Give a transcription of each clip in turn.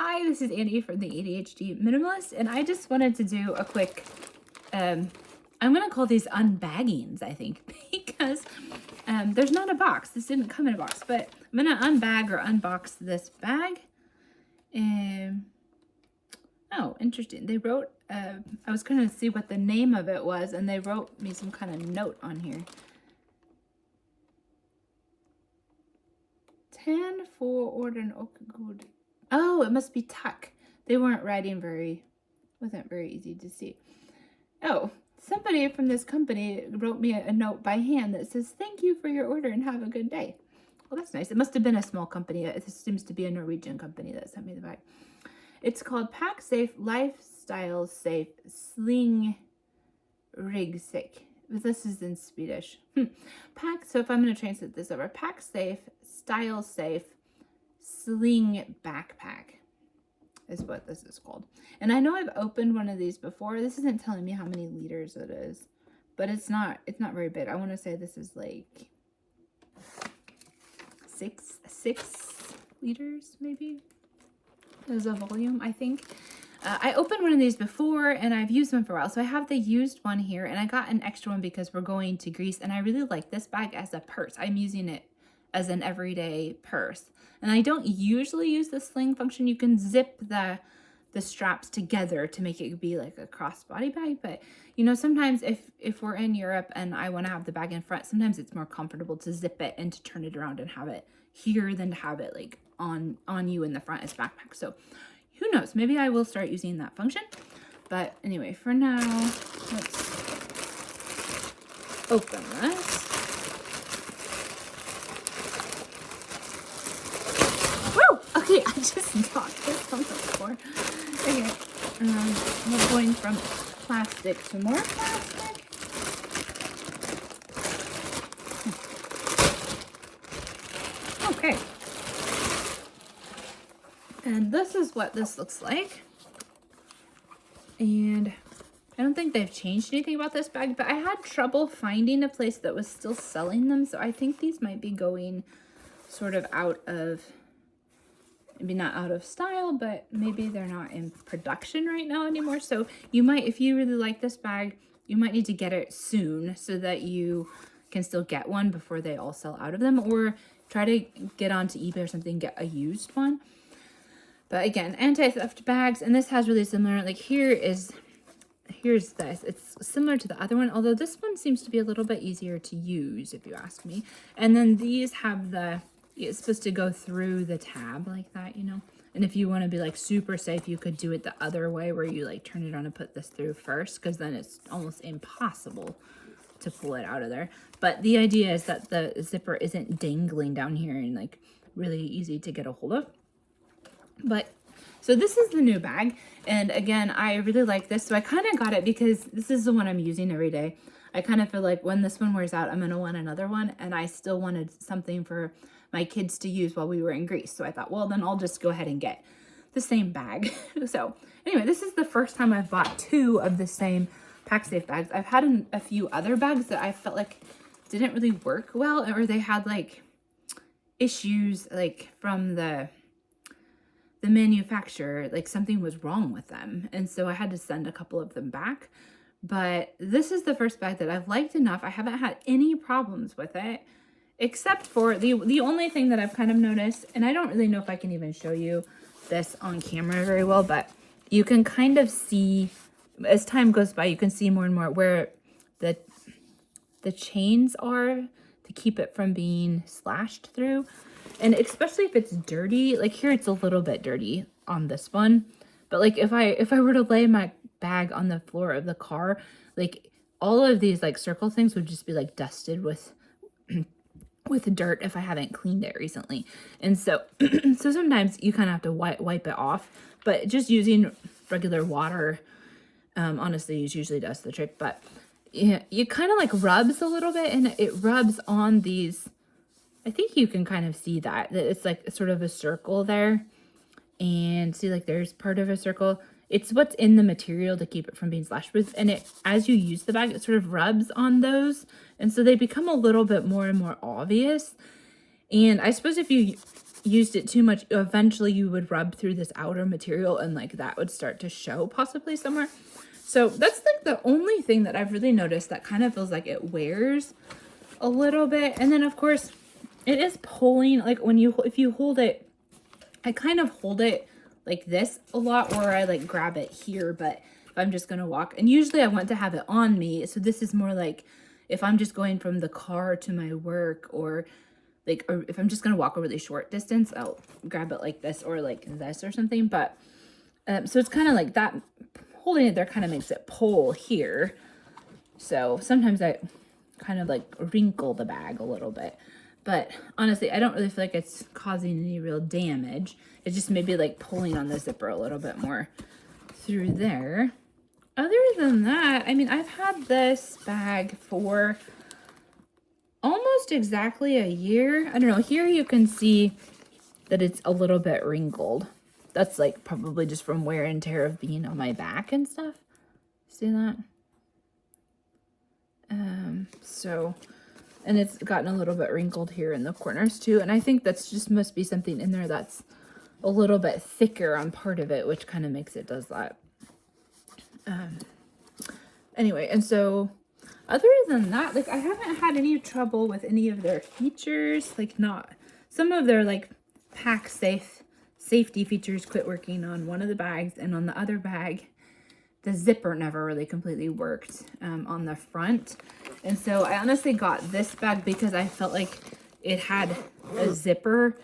Hi, this is Annie from the ADHD Minimalist, and I just wanted to do a quick, I'm going to call these unbaggings, I think, because there's not a box. This didn't come in a box, but I'm going to unbag or unbox this bag. Oh, interesting. They wrote, I was going to see what the name of it was, and they wrote me some kind of note on here. 10 for order and good. Oh, it must be tuck. They weren't writing wasn't very easy to see. Oh, somebody from this company wrote me a note by hand that says, "Thank you for your order and have a good day." Well, that's nice. It must have been a small company. It seems to be a Norwegian company that sent me the bag. It's called PacSafe Lifestyle Safe Sling Ryggsäck. This is in Swedish. So if I'm going to translate this over, PacSafe Style Safe Sling backpack is what this is called. And I know I've opened one of these before. This isn't telling me how many liters it is, but it's not very big. I want to say this is like six liters maybe as a volume, I think. I opened one of these before and I've used them for a while. So I have the used one here, and I got an extra one because we're going to Greece, and I really like this bag as a purse. I'm using it as an everyday purse. And I don't usually use the sling function. You can zip the straps together to make it be like a crossbody bag. But you know, sometimes if we're in Europe and I want to have the bag in front, sometimes it's more comfortable to zip it and to turn it around and have it here than to have it like on you in the front as backpack. So who knows, maybe I will start using that function. But anyway, for now, let's open this. Okay, I just knocked this on the floor. Okay, we're going from plastic to more plastic. Okay. And this is what this looks like. And I don't think they've changed anything about this bag, but I had trouble finding a place that was still selling them. So I think these might be going sort of out of, maybe not out of style, but maybe they're not in production right now anymore. So you might, if you really like this bag, you might need to get it soon so that you can still get one before they all sell out of them, or try to get onto eBay or something, get a used one. But again, anti-theft bags, and this has really similar, like here's this. It's similar to the other one, although this one seems to be a little bit easier to use if you ask me. And then these have it's supposed to go through the tab like that, you know. And if you want to be like super safe, you could do it the other way where you like turn it on and put this through first, because then it's almost impossible to pull it out of there. But the idea is that the zipper isn't dangling down here and like really easy to get a hold of. But so this is the new bag, and again, I really like this. So I kind of got it because this is the one I'm using every day. I kind of feel like when this one wears out, I'm gonna want another one, and I still wanted something for my kids to use while we were in Greece. So I thought, well, then I'll just go ahead and get the same bag. So anyway, this is the first time I've bought two of the same PacSafe bags. I've had a few other bags that I felt like didn't really work well, or they had like issues like from the manufacturer, like something was wrong with them, and so I had to send a couple of them back. But this is the first bag that I've liked enough. I haven't had any problems with it, except for the only thing that I've kind of noticed, and I don't really know if I can even show you this on camera very well, but you can kind of see as time goes by, you can see more and more where the chains are to keep it from being slashed through. And especially if it's dirty, like here it's a little bit dirty on this one, but like if I were to lay my bag on the floor of the car, like all of these like circle things would just be like dusted with dirt if I haven't cleaned it recently. And so so sometimes you kind of have to wipe it off, but just using regular water honestly usually does the trick. But yeah, it kind of like rubs a little bit, and it rubs on these. I think you can kind of see that it's like sort of a circle there, and see like there's part of a circle. It's what's in the material to keep it from being slashed with, and it, as you use the bag, it sort of rubs on those, and so they become a little bit more and more obvious. And I suppose if you used it too much, eventually you would rub through this outer material and like that would start to show possibly somewhere. So that's like the only thing that I've really noticed that kind of feels like it wears a little bit. And then of course it is pulling, like when you, if you hold it, I kind of hold it like this a lot, or I like grab it here, but if I'm just going to walk, and usually I want to have it on me. So this is more like if I'm just going from the car to my work, or like, or if I'm just going to walk a really short distance, I'll grab it like this or like this or something. But so it's kind of like that, holding it there kind of makes it pull here. So sometimes I kind of like wrinkle the bag a little bit, but honestly, I don't really feel like it's causing any real damage. It's just maybe like pulling on the zipper a little bit more through there. Other than that, I mean, I've had this bag for almost exactly a year. I don't know. Here you can see that it's a little bit wrinkled. That's like probably just from wear and tear of being on my back and stuff. See that? So, and it's gotten a little bit wrinkled here in the corners too. And I think that's just must be something in there that's a little bit thicker on part of it, which kind of makes it does that. Anyway, and so other than that, like I haven't had any trouble with any of their features, like not some of their like PacSafe safety features quit working on one of the bags, and on the other bag the zipper never really completely worked on the front. And so I honestly got this bag because I felt like it had a zipper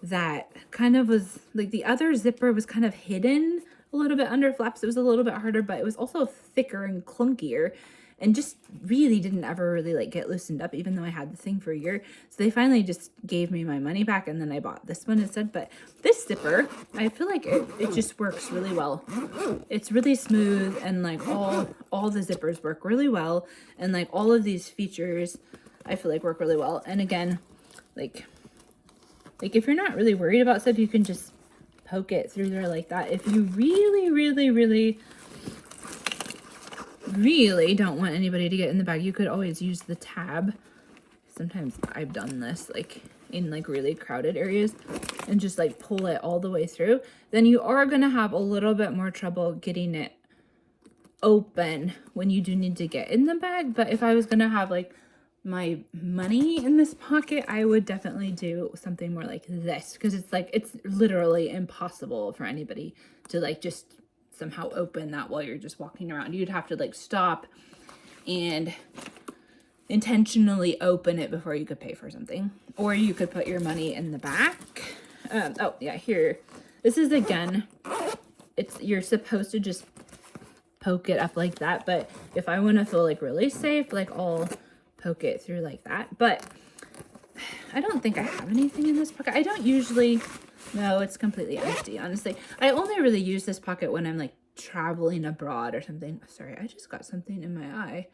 that kind of was like, the other zipper was kind of hidden a little bit under flaps. It was a little bit harder, but it was also thicker and clunkier and just really didn't ever really like get loosened up, even though I had the thing for a year. So they finally just gave me my money back, and then I bought this one instead. But this zipper, I feel like it just works really well. It's really smooth, and like all the zippers work really well, and like all of these features I feel like work really well. And again, like if you're not really worried about stuff, you can just poke it through there like that. If you really don't want anybody to get in the bag, you could always use the tab. Sometimes I've done this like in like really crowded areas and just like pull it all the way through. Then you are going to have a little bit more trouble getting it open when you do need to get in the bag. But if I was going to have like my money in this pocket, I would definitely do something more like this, because it's like, it's literally impossible for anybody to like just somehow open that while you're just walking around. You'd have to like stop and intentionally open it before you could pay for something, or you could put your money in the back. Oh yeah, here, this is, again, you're supposed to just poke it up like that, but if I want to feel like really safe, like I'll poke it through like that. But I don't think I have anything in this pocket. I don't usually. No, it's completely empty, honestly. I only really use this pocket when I'm like traveling abroad or something. Sorry, I just got something in my eye.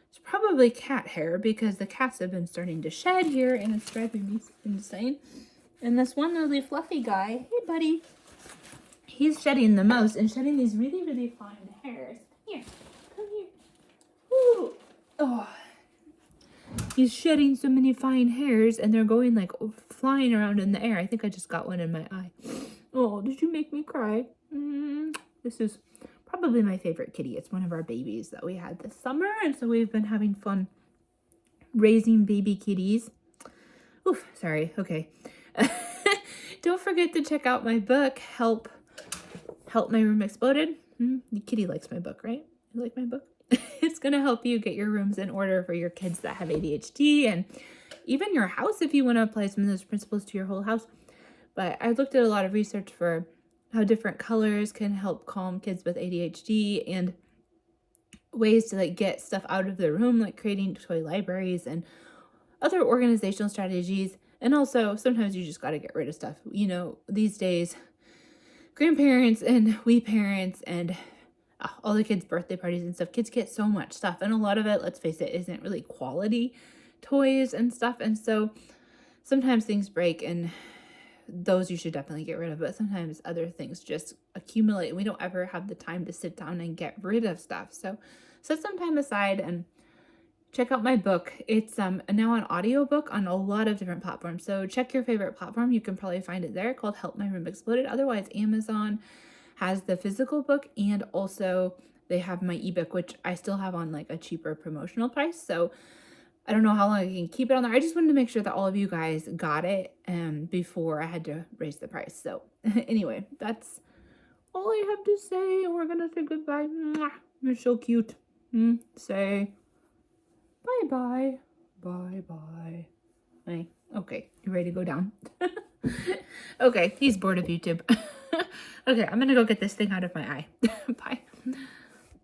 It's probably cat hair, because the cats have been starting to shed here and it's driving me insane. And this one really fluffy guy, hey buddy, he's shedding the most and shedding these really fine hairs. Here, come here. Woo! Oh. He's shedding so many fine hairs and they're going like flying around in the air. I think I just got one in my eye. Oh, did you make me cry? This is probably my favorite kitty. It's one of our babies that we had this summer, and so we've been having fun raising baby kitties. Oof, sorry. Okay. Don't forget to check out my book, Help My Room Exploded. The kitty likes my book, right? You like my book? It's going to help you get your rooms in order for your kids that have ADHD, and even your house if you want to apply some of those principles to your whole house. But I looked at a lot of research for how different colors can help calm kids with ADHD, and ways to like get stuff out of their room, like creating toy libraries and other organizational strategies. And also sometimes you just got to get rid of stuff. You know, these days, grandparents and we parents and all the kids' birthday parties and stuff, kids get so much stuff, and a lot of it, let's face it, isn't really quality toys and stuff. And so sometimes things break, and those you should definitely get rid of, but sometimes other things just accumulate and we don't ever have the time to sit down and get rid of stuff. So set some time aside and check out my book. It's now an audiobook on a lot of different platforms. So check your favorite platform. You can probably find it there, called Help My Room Exploded. Otherwise, Amazon has the physical book, and also they have my ebook, which I still have on like a cheaper promotional price. So I don't know how long I can keep it on there. I just wanted to make sure that all of you guys got it before I had to raise the price. So anyway, that's all I have to say. We're gonna say goodbye. Mwah. You're so cute. Say bye-bye. Bye-bye. Hey, okay, you ready to go down? Okay, he's bored of YouTube. Okay, I'm gonna go get this thing out of my eye. Bye.